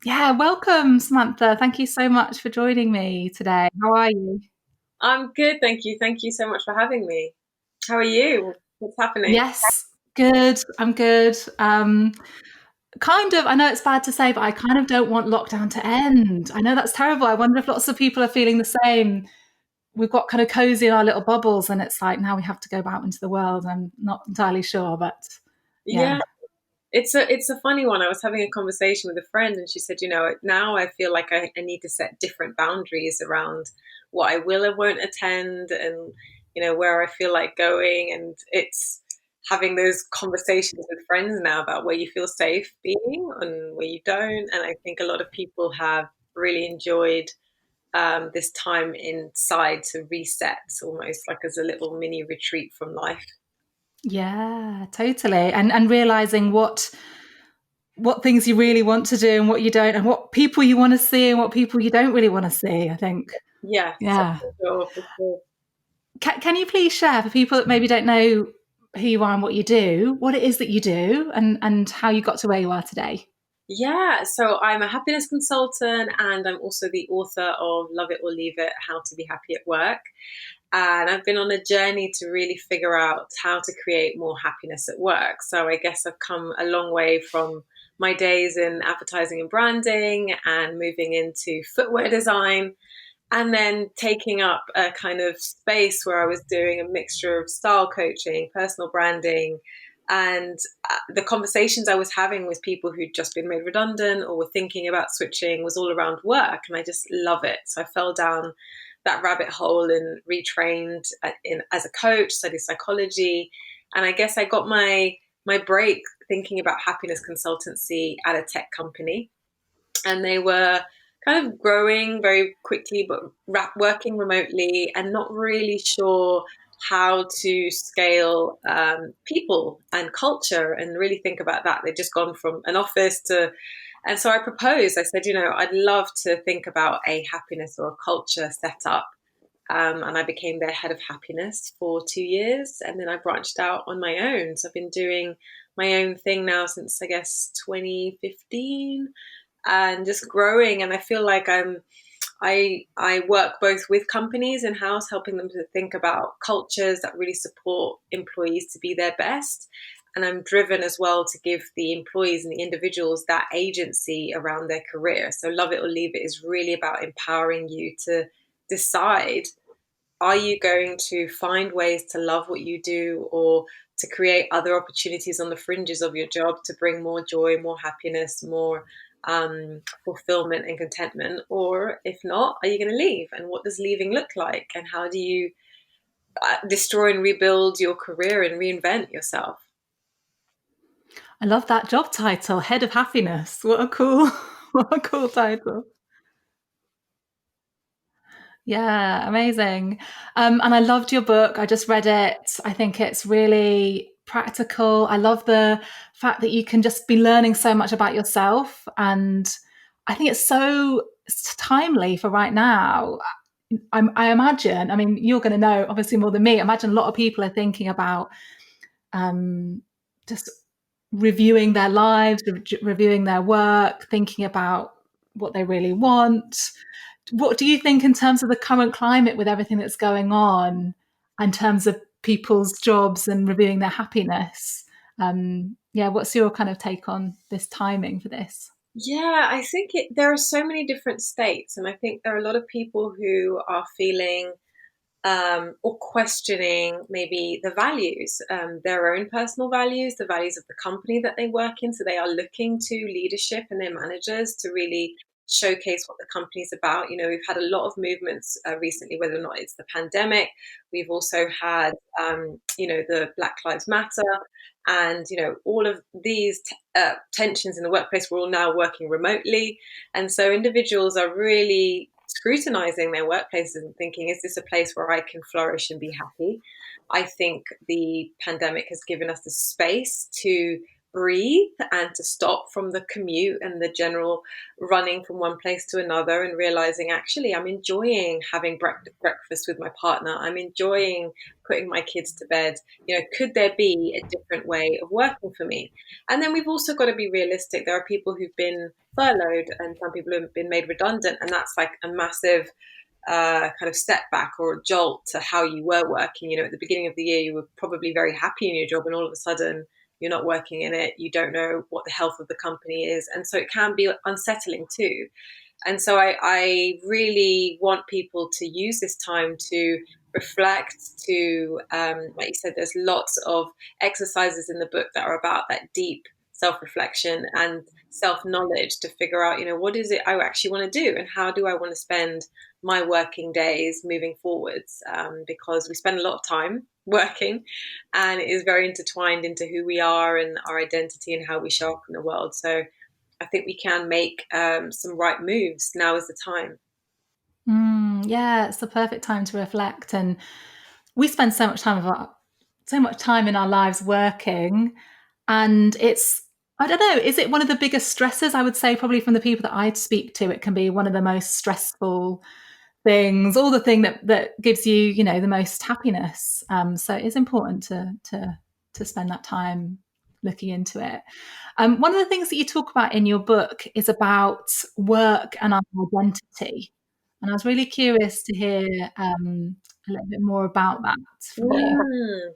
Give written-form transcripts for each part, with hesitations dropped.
Yeah, welcome, Samantha. Thank you so much for joining me today. How are you? I'm good, thank you. Thank you so much for having me. How are you? What's happening? Yes, good. I'm good. Kind of, I know it's bad to say, but I kind of don't want lockdown to end. I know that's terrible. I wonder if lots of people are feeling the same. We've got kind of cozy in our little bubbles, and it's like now we have to go out into the world. I'm not entirely sure, but yeah. Yeah, it's a funny one. I was having a conversation with a friend, and she said, now I feel like I need to set different boundaries around what I will and won't attend, and where I feel like going, and it's having those conversations with friends now about where you feel safe being and where you don't. And I think a lot of people have really enjoyed this time inside to reset, almost like as a little mini retreat from life. Yeah, totally. And realizing what things you really want to do and what you don't, and what people you want to see and what people you don't really want to see, I think. Yeah, Yeah. for sure, for sure. Can you please share for people that maybe don't know who you are and what you do, what it is that you do and how you got to where you are today? Yeah, so I'm a happiness consultant and I'm also the author of Love It or Leave It: How to Be Happy at Work. And I've been on a journey to really figure out how to create more happiness at work. So I guess I've come a long way from my days in advertising and branding and moving into footwear design, and then taking up a kind of space where I was doing a mixture of style coaching, personal branding, and the conversations I was having with people who'd just been made redundant or were thinking about switching was all around work, and I just love it. So I fell down that rabbit hole and retrained as a coach, studied psychology, and I guess I got my break thinking about happiness consultancy at a tech company, and they were kind of growing very quickly, but working remotely and not really sure how to scale people and culture and really think about that. They'd just gone from an office to, and so I proposed, I said, I'd love to think about a happiness or a culture setup. And I became their head of happiness for 2 years. And then I branched out on my own. So I've been doing my own thing now since, I guess, 2015, and just growing. And I feel like I work both with companies in house, helping them to think about cultures that really support employees to be their best. And I'm driven as well to give the employees and the individuals that agency around their career. So Love It or Leave It is really about empowering you to decide, are you going to find ways to love what you do, or to create other opportunities on the fringes of your job to bring more joy, more happiness, more fulfillment and contentment? Or if not, are you going to leave? And what does leaving look like? And how do you destroy and rebuild your career and reinvent yourself? I love that job title, Head of Happiness. What a cool what a cool title. Yeah, amazing. And I loved your book. I just read it. I think it's really practical. I love the fact that you can just be learning so much about yourself. And I think it's so timely for right now. I imagine, I mean, you're going to know obviously more than me. I imagine a lot of people are thinking about um, just reviewing their lives, reviewing their work, thinking about what they really want. What do you think in terms of the current climate with everything that's going on, in terms of people's jobs and reviewing their happiness? Yeah, what's your kind of take on this timing for this? Yeah, I think there are so many different states, and I think there are a lot of people who are feeling or questioning maybe the values, their own personal values, the values of the company that they work in. So they are looking to leadership and their managers to really showcase what the company's about. We've had a lot of movements recently, whether or not it's the pandemic. We've also had, the Black Lives Matter, and all of these tensions in the workplace. We're all now working remotely, and so individuals are really scrutinizing their workplaces and thinking, is this a place where I can flourish and be happy? I think the pandemic has given us the space to breathe and to stop from the commute and the general running from one place to another, and realizing actually I'm enjoying having breakfast with my partner. I'm enjoying putting my kids to bed. Could there be a different way of working for me? And then we've also got to be realistic. There are people who've been furloughed and some people have been made redundant, and that's like a massive kind of step back or a jolt to how you were working. At the beginning of the year, you were probably very happy in your job, and all of a sudden you're not working in it. You don't know what the health of the company is. And so it can be unsettling too. And so I really want people to use this time to reflect, to, like you said, there's lots of exercises in the book that are about that deep self-reflection and self-knowledge to figure out, what is it I actually want to do and how do I want to spend my working days moving forwards, because we spend a lot of time working and it is very intertwined into who we are and our identity and how we show up in the world. So I think we can make some right moves. Now is the time. Yeah, it's the perfect time to reflect. And we spend so much time in our lives working, and I don't know, is it one of the biggest stresses? I would say probably from the people that I speak to, it can be one of the most stressful things, or the thing that gives you, the most happiness. So it is important to spend that time looking into it. One of the things that you talk about in your book is about work and our identity. And I was really curious to hear a little bit more about that from you.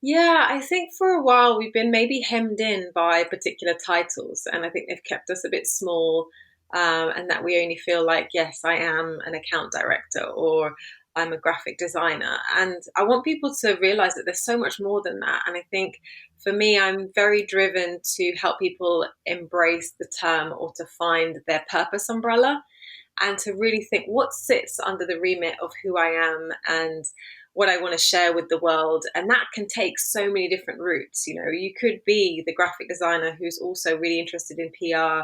Yeah, I think for a while we've been maybe hemmed in by particular titles, and I think they've kept us a bit small, and that we only feel like, yes, I am an account director or I'm a graphic designer. And I want people to realize that there's so much more than that. And I think for me, I'm very driven to help people embrace the term or to find their purpose umbrella and to really think what sits under the remit of who I am and what I want to share with the world. And that can take so many different routes. You could be the graphic designer who's also really interested in PR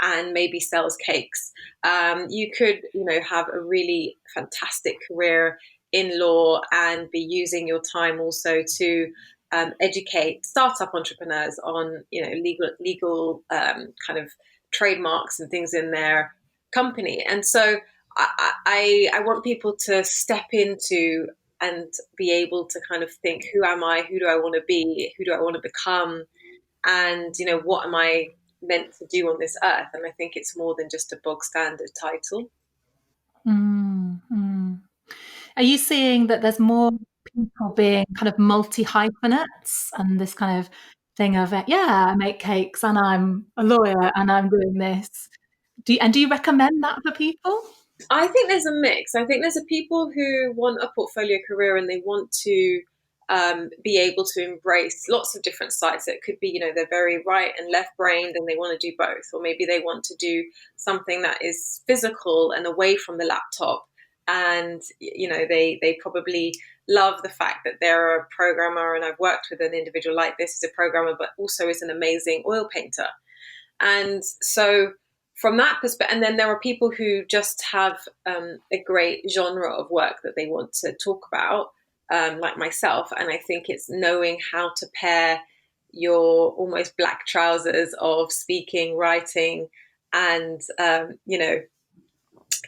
and maybe sells cakes. You could, have a really fantastic career in law and be using your time also to educate startup entrepreneurs on, legal kind of trademarks and things in their company. And so I want people to step into and be able to kind of think, who am I? Who do I want to be? Who do I want to become? And, what am I meant to do on this earth? And I think it's more than just a bog standard title. Are you seeing that there's more people being kind of multi-hyphenates and this kind of thing of, I make cakes and I'm a lawyer and I'm doing this? Do you recommend that for people? I think there's a mix. I think there's a people who want a portfolio career and they want to be able to embrace lots of different sides. So it could be, they're very right and left brained and they want to do both. Or maybe they want to do something that is physical and away from the laptop. And, they probably love the fact that they're a programmer, and I've worked with an individual like this as a programmer, but also is an amazing oil painter. And so from that perspective, and then there are people who just have a great genre of work that they want to talk about, like myself. And I think it's knowing how to pair your almost black trousers of speaking, writing, and,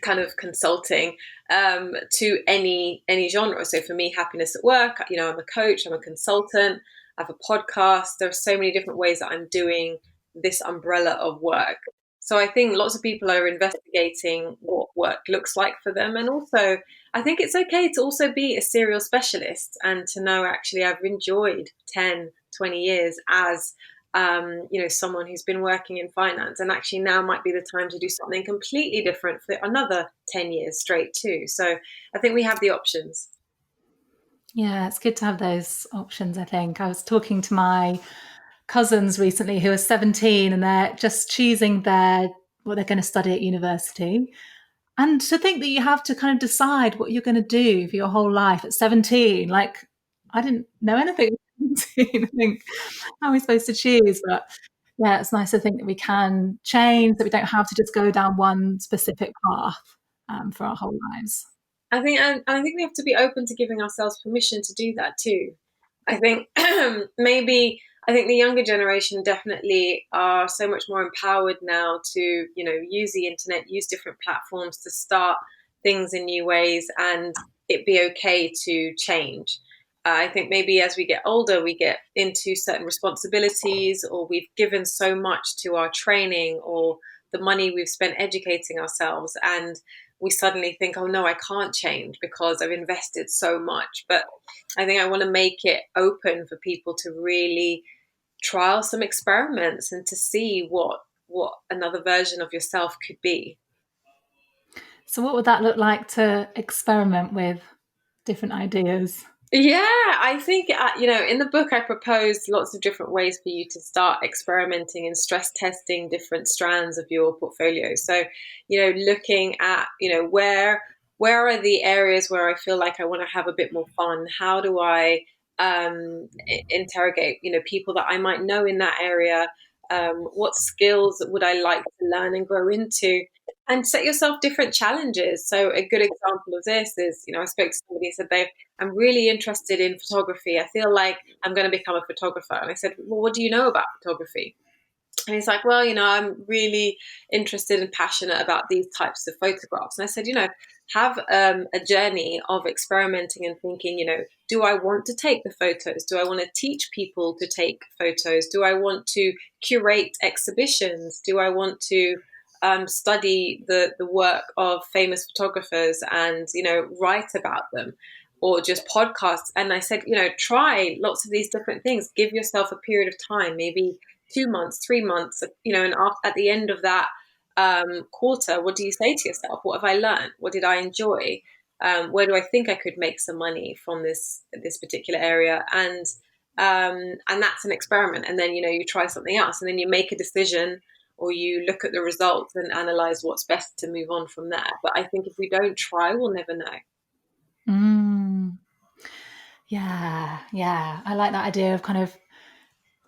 kind of consulting to any genre. So for me, happiness at work, I'm a coach, I'm a consultant, I have a podcast. There are so many different ways that I'm doing this umbrella of work. So I think lots of people are investigating what work looks like for them. And also, I think it's okay to also be a serial specialist and to know, actually, I've enjoyed 10, 20 years as someone who's been working in finance, and actually now might be the time to do something completely different for another 10 years straight too. So I think we have the options. Yeah, it's good to have those options, I think. I was talking to my cousins recently who are 17 and they're just choosing what they're going to study at university. And to think that you have to kind of decide what you're going to do for your whole life at 17, like I didn't know anything at 17. I think, how are we supposed to choose? But yeah, it's nice to think that we can change, that we don't have to just go down one specific path for our whole lives. I think we have to be open to giving ourselves permission to do that too. I think maybe I think the younger generation definitely are so much more empowered now to, use the internet, use different platforms to start things in new ways, and it be okay to change. I think maybe as we get older, we get into certain responsibilities, or we've given so much to our training or the money we've spent educating ourselves, and we suddenly think, oh no, I can't change because I've invested so much. But I think I want to make it open for people to really trial some experiments and to see what another version of yourself could be. So, what would that look like to experiment with different ideas? Yeah, I think, in the book, I proposed lots of different ways for you to start experimenting and stress testing different strands of your portfolio. So, looking at, where are the areas where I feel like I want to have a bit more fun? How do I interrogate, people that I might know in that area? What skills would I like to learn and grow into? And set yourself different challenges. So a good example of this is, I spoke to somebody who said I'm really interested in photography. I feel like I'm going to become a photographer. And I said, well, what do you know about photography? And he's like, well, I'm really interested and passionate about these types of photographs. And I said, have a journey of experimenting and thinking, do I want to take the photos? Do I want to teach people to take photos? Do I want to curate exhibitions? Do I want to study the work of famous photographers and, write about them? Or just podcasts. And I said, try lots of these different things. Give yourself a period of time, maybe 2 months, 3 months, and at the end of that quarter, what do you say to yourself? What have I learned? What did I enjoy? Where do I think I could make some money from this particular area? And that's an experiment. And then, you try something else, and then you make a decision, or you look at the results and analyze what's best to move on from there. But I think if we don't try, we'll never know. Mm. Yeah. I like that idea of kind of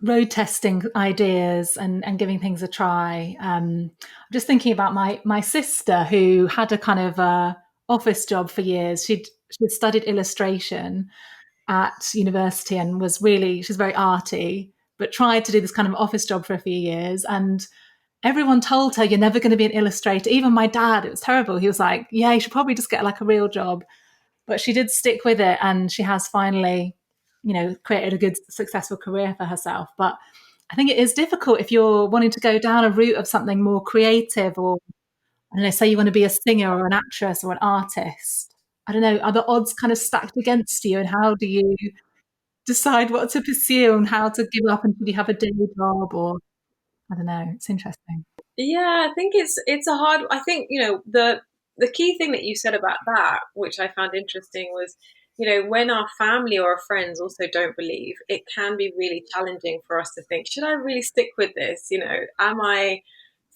road testing ideas and giving things a try. I'm just thinking about my sister, who had a kind of office job for years. She'd studied illustration at university and she's very arty, but tried to do this kind of office job for a few years. And everyone told her, you're never going to be an illustrator. Even my dad, it was terrible. He was like, yeah, you should probably just get like a real job. But she did stick with it, and she has finally, created a good, successful career for herself. But I think it is difficult if you're wanting to go down a route of something more creative, or I don't know, say you want to be a singer or an actress or an artist. I don't know, are the odds kind of stacked against you, and how do you decide what to pursue and how to give up, and do you have a day job, or I don't know, it's interesting. Yeah, I think it's a hard. I think the key thing that you said about that, which I found interesting, was when our family or our friends also don't believe, it can be really challenging for us to think, should I really stick with this? Am I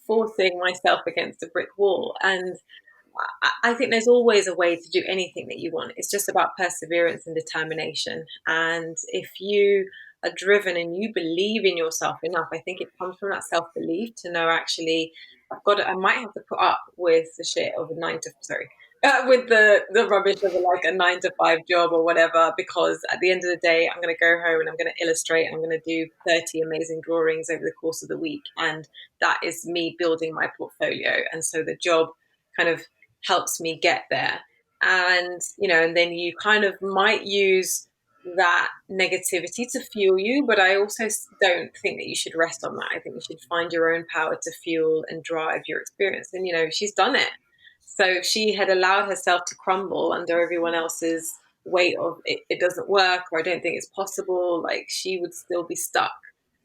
forcing myself against a brick wall? And I think there's always a way to do anything that you want. It's just about perseverance and determination. And if you are driven and you believe in yourself enough, I think it comes from that self belief to know, actually, I might have to put up with the shit of a with the rubbish of like a 9 to 5 job or whatever, because at the end of the day, I'm going to go home and I'm going to illustrate. I'm going to do 30 amazing drawings over the course of the week. And that is me building my portfolio. And so the job kind of helps me get there. And then you kind of might use that negativity to fuel you, but I also don't think that you should rest on that. I think you should find your own power to fuel and drive your experience. And she's done it. So if she had allowed herself to crumble under everyone else's weight of it doesn't work, or I don't think it's possible, like, she would still be stuck.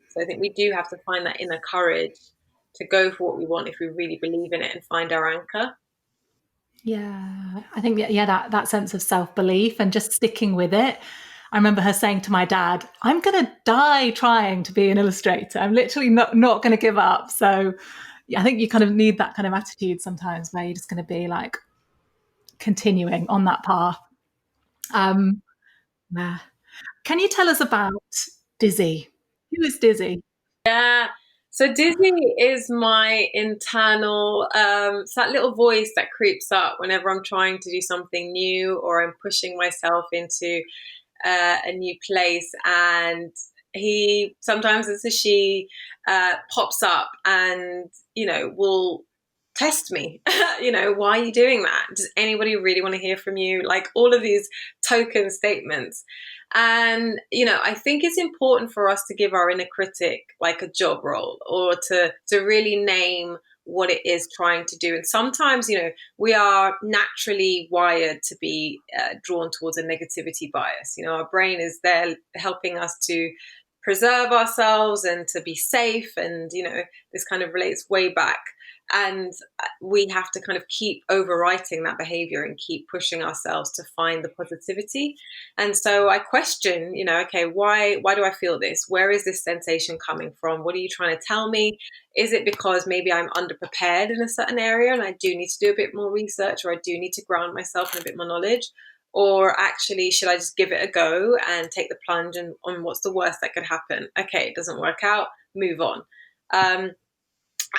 So I think we do have to find that inner courage to go for what we want if we really believe in it, and find our anchor. Yeah, I think that sense of self-belief and just sticking with it. I remember her saying to my dad, I'm going to die trying to be an illustrator. I'm literally not going to give up. So I think you kind of need that kind of attitude sometimes, where you're just going to be like continuing on that path. Um, yeah. Can you tell us about Dizzy? Who is Dizzy? Yeah. So Disney is my internal, it's that little voice that creeps up whenever I'm trying to do something new, or I'm pushing myself into a new place. And He sometimes it's a she, pops up and will test me. Why are you doing that? Does anybody really want to hear from you? Like all of these token statements. And I think it's important for us to give our inner critic like a job role, or to really name what it is trying to do. And sometimes we are naturally wired to be drawn towards a negativity bias. Our brain is there helping us to preserve ourselves and to be safe, and this kind of relates way back, and we have to kind of keep overwriting that behavior and keep pushing ourselves to find the positivity. And so I question, okay, why do I feel this? Where is this sensation coming from? What are you trying to tell me? Is it because maybe I'm underprepared in a certain area and I do need to do a bit more research, or I do need to ground myself in a bit more knowledge? Or actually, should I just give it a go and take the plunge, and on what's the worst that could happen? Okay, it doesn't work out, move on. Um,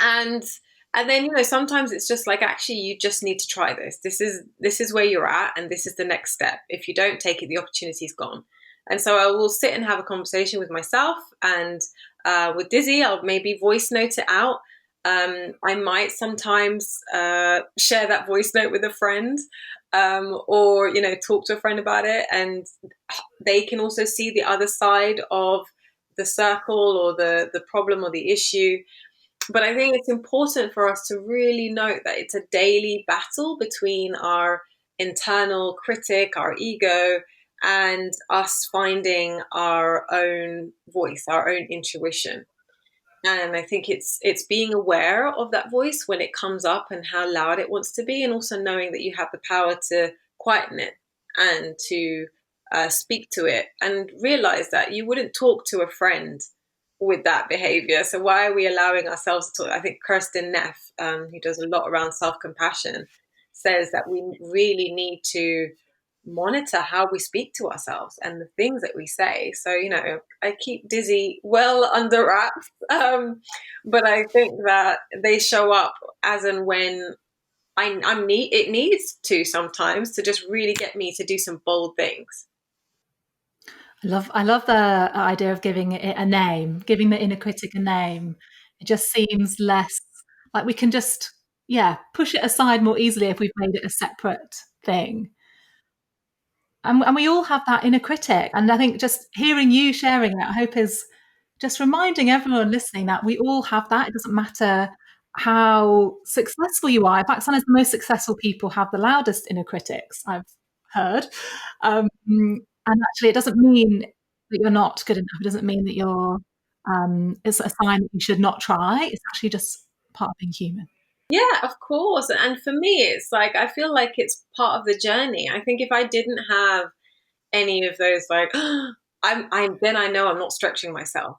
and and then sometimes it's just like, actually, you just need to try this. This is where you're at, and this is the next step. If you don't take it, the opportunity's gone. And so I will sit and have a conversation with myself, and with Dizzy, I'll maybe voice note it out. I might sometimes share that voice note with a friend, or talk to a friend about it, and they can also see the other side of the circle, or the problem, or the issue. But I think it's important for us to really note that it's a daily battle between our internal critic, our ego, and us finding our own voice, our own intuition. And I think it's being aware of that voice when it comes up and how loud it wants to be, and also knowing that you have the power to quieten it and to speak to it, and realize that you wouldn't talk to a friend with that behavior. So why are we allowing ourselves to talk? I think Kirsten Neff, who does a lot around self-compassion, says that we really need to monitor how we speak to ourselves and the things that we say. So, I keep Dizzy well under wraps, but I think that they show up as and when it needs to sometimes, to just really get me to do some bold things. I love the idea of giving it a name, giving the inner critic a name. It just seems less like we can just, push it aside more easily if we've made it a separate thing. And we all have that inner critic. And I think just hearing you sharing it, I hope, is just reminding everyone listening that we all have that. It doesn't matter how successful you are. In fact, sometimes the most successful people have the loudest inner critics, I've heard. And actually, it doesn't mean that you're not good enough. It doesn't mean that it's a sign that you should not try. It's actually just part of being human. Yeah, of course. And for me, it's like, I feel like it's part of the journey. I think if I didn't have any of those, like, then I know I'm not stretching myself.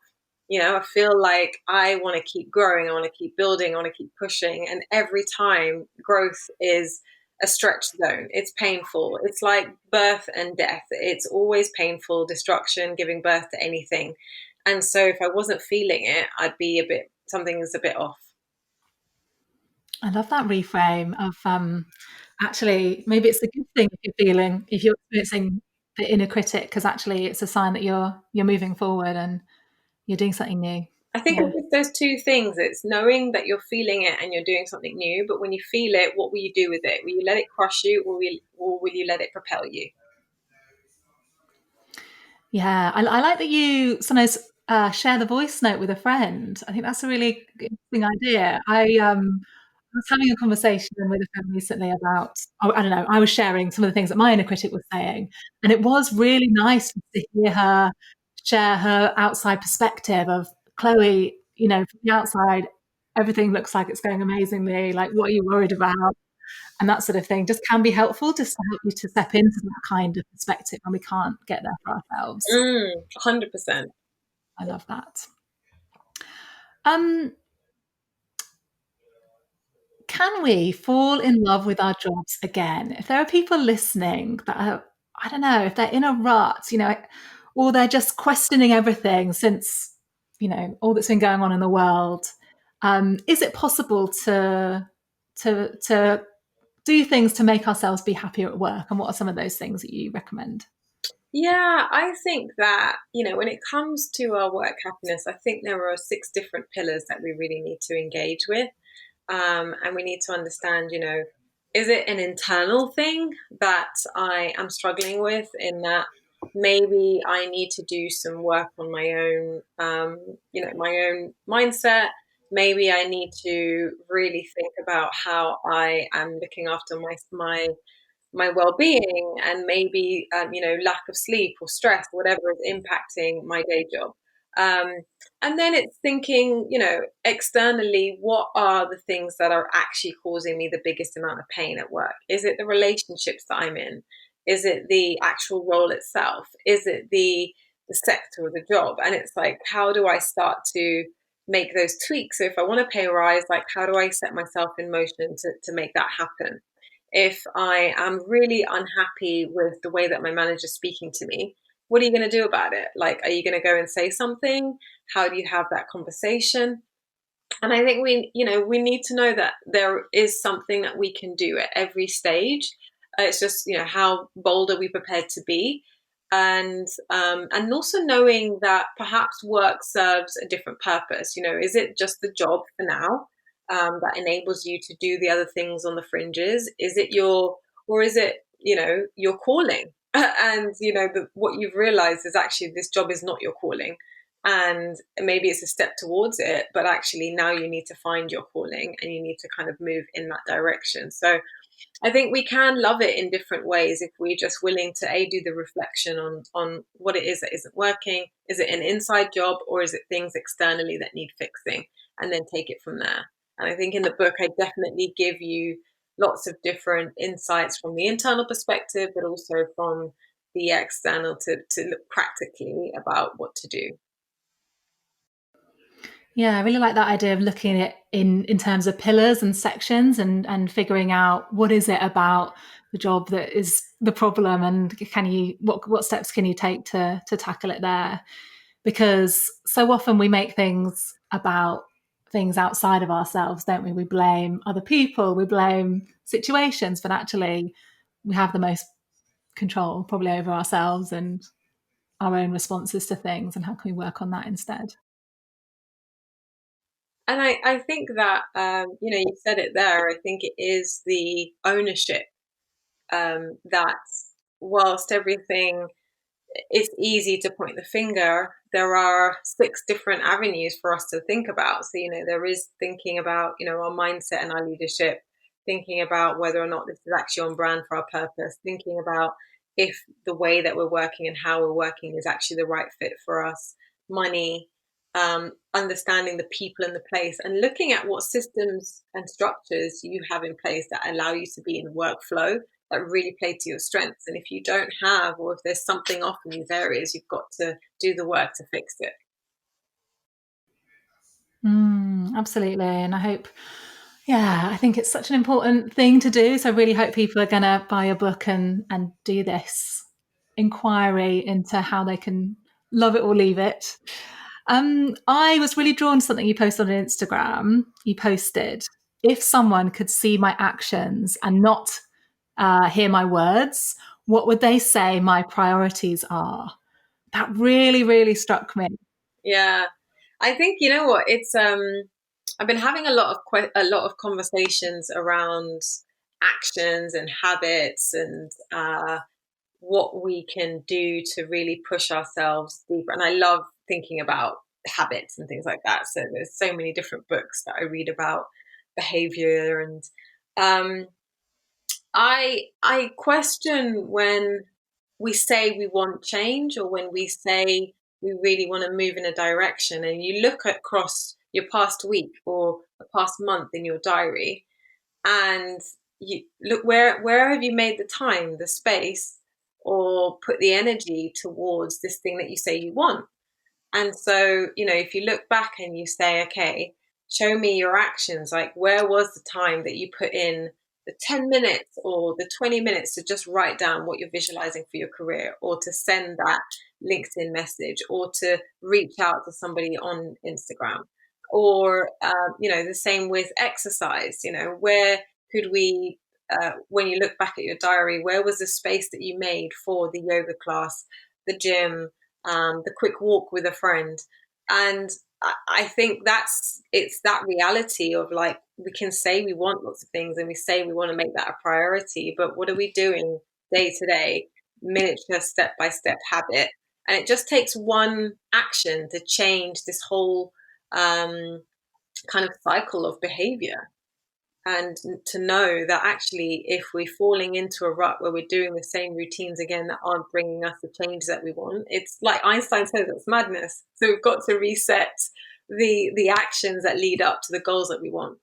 I feel like I want to keep growing, I want to keep building, I want to keep pushing. And every time, growth is a stretch zone. It's painful. It's like birth and death. It's always painful, destruction, giving birth to anything. And so if I wasn't feeling it, I'd be something's a bit off. I love that reframe of actually, maybe it's a good thing if you're experiencing the inner critic, because actually it's a sign that you're moving forward and you're doing something new. I think Yeah. it's those two things. It's knowing that you're feeling it and you're doing something new, but when you feel it, what will you do with it? Will you let it crush you, or will you let it propel you? Yeah, I like that you sometimes share the voice note with a friend. I think that's a really interesting idea. I was having a conversation with a friend recently about, I don't know, I was sharing some of the things that my inner critic was saying, and it was really nice to hear her share her outside perspective of, Chloe, from the outside, everything looks like it's going amazingly. Like, what are you worried about? And that sort of thing just can be helpful, just to help you to step into that kind of perspective when we can't get there for ourselves. 100%. I love that. Um, can we fall in love with our jobs again? If there are people listening that are, I don't know, if they're in a rut, or they're just questioning everything since, all that's been going on in the world, is it possible to do things to make ourselves be happier at work? And what are some of those things that you recommend? Yeah, I think that, when it comes to our work happiness, I think there are 6 different pillars that we really need to engage with. And we need to understand, is it an internal thing that I am struggling with, in that maybe I need to do some work on my own, my own mindset. Maybe I need to really think about how I am looking after my well-being, and maybe lack of sleep or stress, whatever is impacting my day job. um, and then it's thinking, externally, what are the things that are actually causing me the biggest amount of pain at work? Is it the relationships that I'm in? Is it the actual role itself? Is it the sector or the job? And it's like, how do I start to make those tweaks? So if I want to pay a rise, like, how do I set myself in motion to make that happen? If I am really unhappy with the way that my manager's speaking to me, what are you going to do about it? Like, are you going to go and say something? How do you have that conversation? And I think we need to know that there is something that we can do at every stage. It's just, how bold are we prepared to be? And also knowing that perhaps work serves a different purpose. Is it just the job for now, that enables you to do the other things on the fringes? Is it or is it, your calling? And what you've realized is actually this job is not your calling, and maybe it's a step towards it, but actually now you need to find your calling and you need to kind of move in that direction. So I think we can love it in different ways if we're just willing to do the reflection on what it is that isn't working. Is it an inside job, or is it things externally that need fixing? And then take it from there. And I think in the book I definitely give you lots of different insights from the internal perspective, but also from the external, to look practically about what to do. Yeah, I really like that idea of looking at it in terms of pillars and sections, and figuring out what is it about the job that is the problem, and can you what steps can you take to tackle it there? Because so often we make things about things outside of ourselves, don't we? We blame other people, we blame situations, but actually we have the most control probably over ourselves and our own responses to things, and how can we work on that instead? And I think that, you said it there. I think it is the ownership, that whilst everything, it's easy to point the finger, there are 6 different avenues for us to think about. So, there is thinking about, our mindset and our leadership, thinking about whether or not this is actually on brand for our purpose, thinking about if the way that we're working and how we're working is actually the right fit for us, money, understanding the people in the place, and looking at what systems and structures you have in place that allow you to be in workflow that really play to your strengths. And if you don't have, or if there's something off in these areas, you've got to do the work to fix it. Absolutely. And I hope, yeah, I think it's such an important thing to do. So I really hope people are going to buy a book and do this inquiry into how they can love it or leave it. I was really drawn to something you posted on Instagram. You posted, if someone could see my actions and not hear my words, what would they say my priorities are? That really, really struck me. Yeah, I think, you know what, it's I've been having a lot of conversations around actions and habits, and what we can do to really push ourselves deeper. And I love thinking about habits and things like that. So there's so many different books that I read about behavior, and um, I question when we say we want change, or when we say we really want to move in a direction, and you look across your past week or the past month in your diary, and you look, where have you made the time, the space, or put the energy towards this thing that you say you want? And so, if you look back and you say, okay, show me your actions, like, where was the time that you put in the 10 minutes or the 20 minutes to just write down what you're visualizing for your career, or to send that LinkedIn message, or to reach out to somebody on Instagram? Or, the same with exercise, where could we when you look back at your diary, where was the space that you made for the yoga class, the gym, the quick walk with a friend? And I think it's that reality of like, we can say we want lots of things and we say we want to make that a priority, but what are we doing day to day, miniature step by step habit? And it just takes one action to change this whole kind of cycle of behavior. And to know that actually, if we're falling into a rut where we're doing the same routines again that aren't bringing us the change that we want, it's like Einstein says, it's madness. So we've got to reset the actions that lead up to the goals that we want.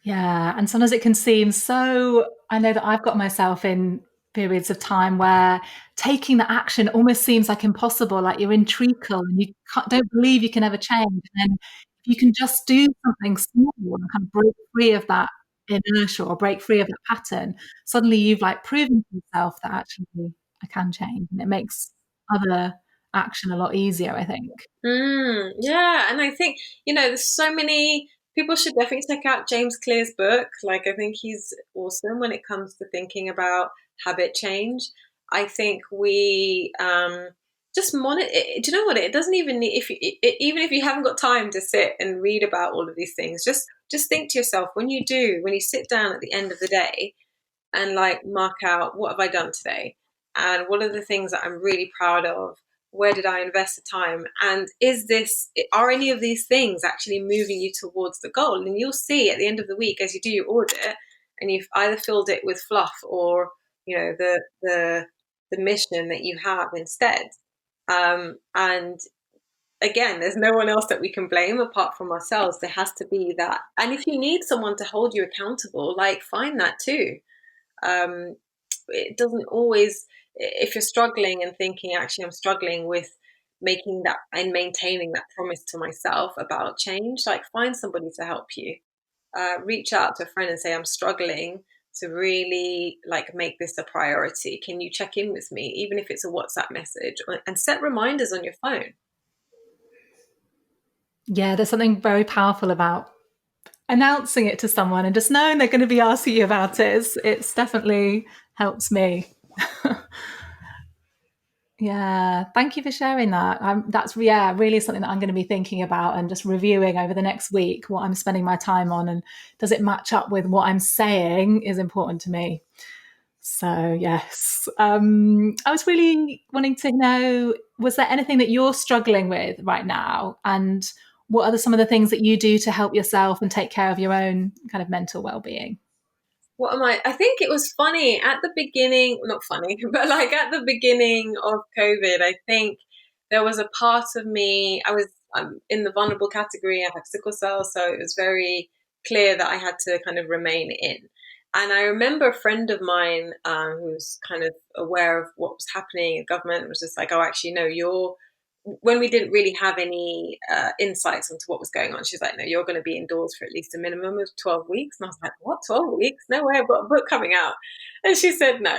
Yeah. And sometimes it can seem so, I know that I've got myself in periods of time where taking the action almost seems like impossible, like you're in treacle and you don't believe you can ever change. And then if you can just do something small and kind of break free of that inertia or break free of that pattern, suddenly you've like proven to yourself that actually I can change, and it makes other action a lot easier, I think. Yeah, and I think, there's so many people should definitely check out James Clear's book. Like, I think he's awesome when it comes to thinking about habit change. I think we just monitor. Do you know what? It doesn't even need even if you haven't got time to sit and read about all of these things. Just think to yourself when you sit down at the end of the day and like mark out, what have I done today, and what are the things that I'm really proud of, where did I invest the time, and are any of these things actually moving you towards the goal? And you'll see at the end of the week, as you do your audit, and you've either filled it with fluff or the mission that you have instead. And again, there's no one else that we can blame apart from ourselves. There has to be that. And if you need someone to hold you accountable, like, find that too. It doesn't always, if you're struggling and thinking, actually, I'm struggling with making that and maintaining that promise to myself about change, like, find somebody to help you. Reach out to a friend and say, I'm struggling to really like make this a priority. Can you check in with me, even if it's a WhatsApp message, and set reminders on your phone? Yeah, there's something very powerful about announcing it to someone and just knowing they're going to be asking you about it. It's definitely helps me. Yeah, thank you for sharing that. That's really something that I'm going to be thinking about and just reviewing over the next week, what I'm spending my time on, and does it match up with what I'm saying is important to me. So yes, I was really wanting to know, was there anything that you're struggling with right now, and what are some of the things that you do to help yourself and take care of your own kind of mental well-being? What am I think it was funny at the beginning, not funny, but like at the beginning of COVID, I think there was a part of me, I'm in the vulnerable category, I have sickle cell, so it was very clear that I had to kind of remain in. And I remember a friend of mine who's kind of aware of what was happening in government was just like, oh, actually, no, when we didn't really have any insights into what was going on, she's like, no, you're going to be indoors for at least a minimum of 12 weeks. And I was like, what, 12 weeks? No way, I've got a book coming out. And she said no.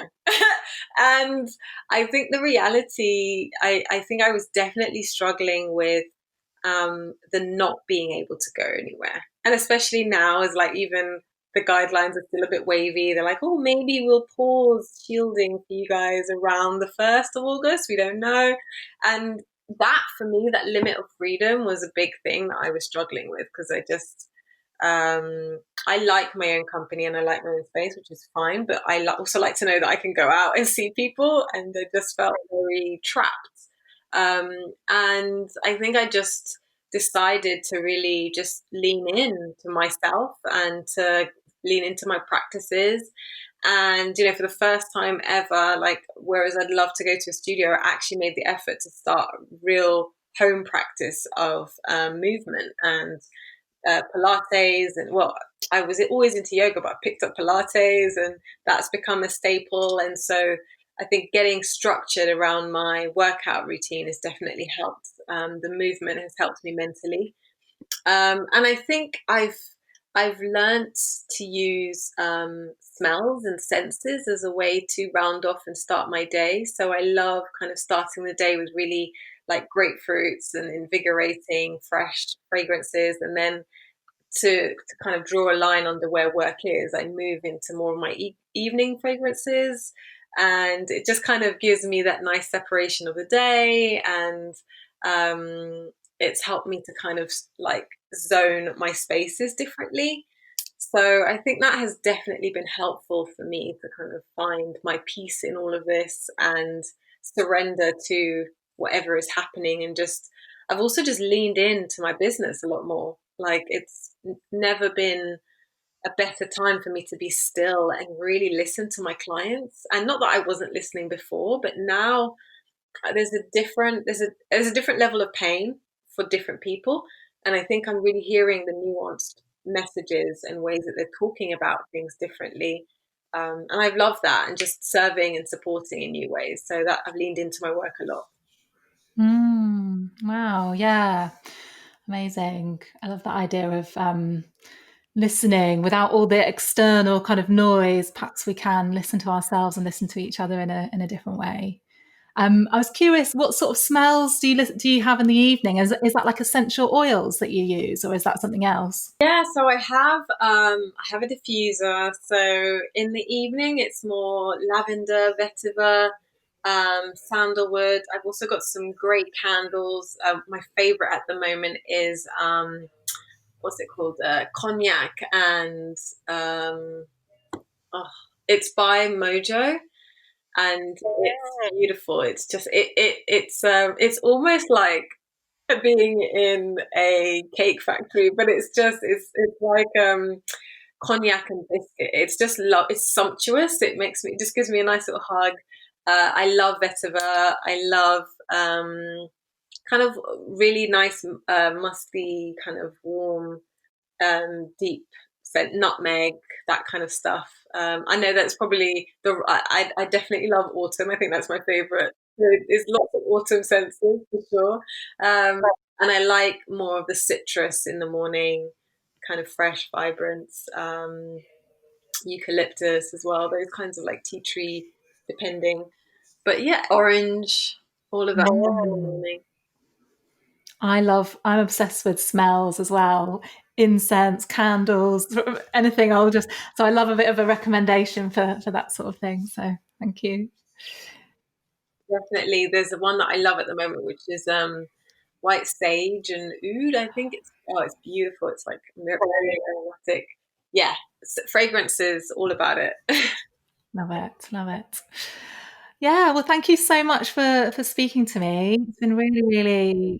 And I think the reality, I think I was definitely struggling with the not being able to go anywhere. And especially now, as like even the guidelines are still a bit wavy. They're like, oh, maybe we'll pause shielding for you guys around the 1st of August. We don't know. And that, for me, that limit of freedom was a big thing that I was struggling with, because I like my own company and I like my own space, which is fine, but I also like to know that I can go out and see people, and I just felt very trapped. And I think I just decided to really just lean in to myself and to lean into my practices. And, for the first time ever, like, whereas I'd love to go to a studio, I actually made the effort to start real home practice of movement and Pilates. And well, I was always into yoga, but I picked up Pilates, and that's become a staple. And so I think getting structured around my workout routine has definitely helped. The movement has helped me mentally. And I think I've learnt to use smells and senses as a way to round off and start my day. So I love kind of starting the day with really like grapefruits and invigorating fresh fragrances, and then to kind of draw a line under where work is, I move into more of my evening fragrances, and it just kind of gives me that nice separation of the day, and it's helped me to kind of like zone my spaces differently. So I think that has definitely been helpful for me to kind of find my peace in all of this and surrender to whatever is happening, and just I've also just leaned into my business a lot more. Like it's never been a better time for me to be still and really listen to my clients. And not that I wasn't listening before, but now there's a different level of pain for different people, and I think I'm really hearing the nuanced messages and ways that they're talking about things differently. And I've loved that, and just serving and supporting in new ways. So that I've leaned into my work a lot. Wow, yeah. Amazing. I love that idea of listening without all the external kind of noise. Perhaps we can listen to ourselves and listen to each other in a different way. I was curious, what sort of smells do you have in the evening? Is that like essential oils that you use, or is that something else? Yeah, so I have a diffuser. So in the evening, it's more lavender, vetiver, sandalwood. I've also got some great candles. My favorite at the moment is what's it called? Cognac, and um, oh, it's by Mojo, and it's beautiful. It's just it's almost like being in a cake factory, but it's like cognac and biscuit. It's just it's sumptuous. It just gives me a nice little hug. I love vetiver. I love kind of really nice musky, kind of warm, deep scent, nutmeg, that kind of stuff. I know that's probably I definitely love autumn. I think that's my favorite. There's lots of autumn senses for sure. And I like more of the citrus in the morning, kind of fresh, vibrant, eucalyptus as well. Those kinds of like tea tree, depending. But yeah, orange, all of that in the Mm. morning. I'm obsessed with smells as well. Incense, candles, sort of anything. So I love a bit of a recommendation for that sort of thing. So thank you. Definitely. There's the one that I love at the moment, which is white sage and oud. I think it's beautiful. It's like very aromatic. Yeah, fragrances, all about it. Love it. Love it. Yeah, well, thank you so much for speaking to me. It's been really, really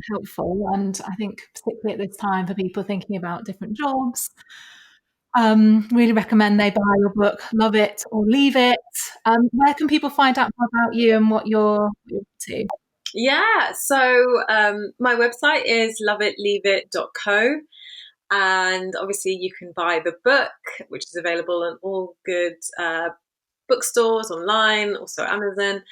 helpful, and I think particularly at this time for people thinking about different jobs, really recommend they buy your book, Love It or Leave It. Where can people find out more about you and what you're up to? Yeah, so my website is loveitleaveit.co. And obviously, you can buy the book, which is available in all good bookstores, online, also Amazon.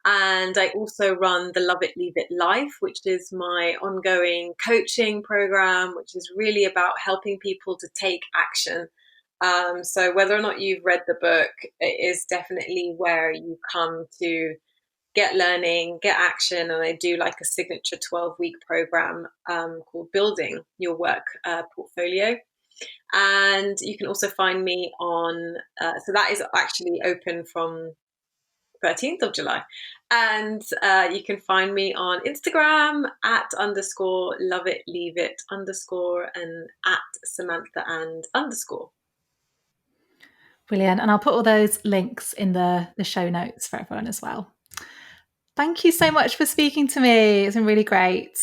And I also run the Love It, Leave It Life, which is my ongoing coaching program, which is really about helping people to take action. So whether or not you've read the book, it is definitely where you come to get learning, get action. And I do like a signature 12-week program called Building Your Work Portfolio. And you can also find me on, so that is actually open from 13th of July. And you can find me on Instagram at underscore love it, leave it underscore, and at Samantha and underscore. Brilliant. And I'll put all those links in the show notes for everyone as well. Thank you so much for speaking to me. It's been really great.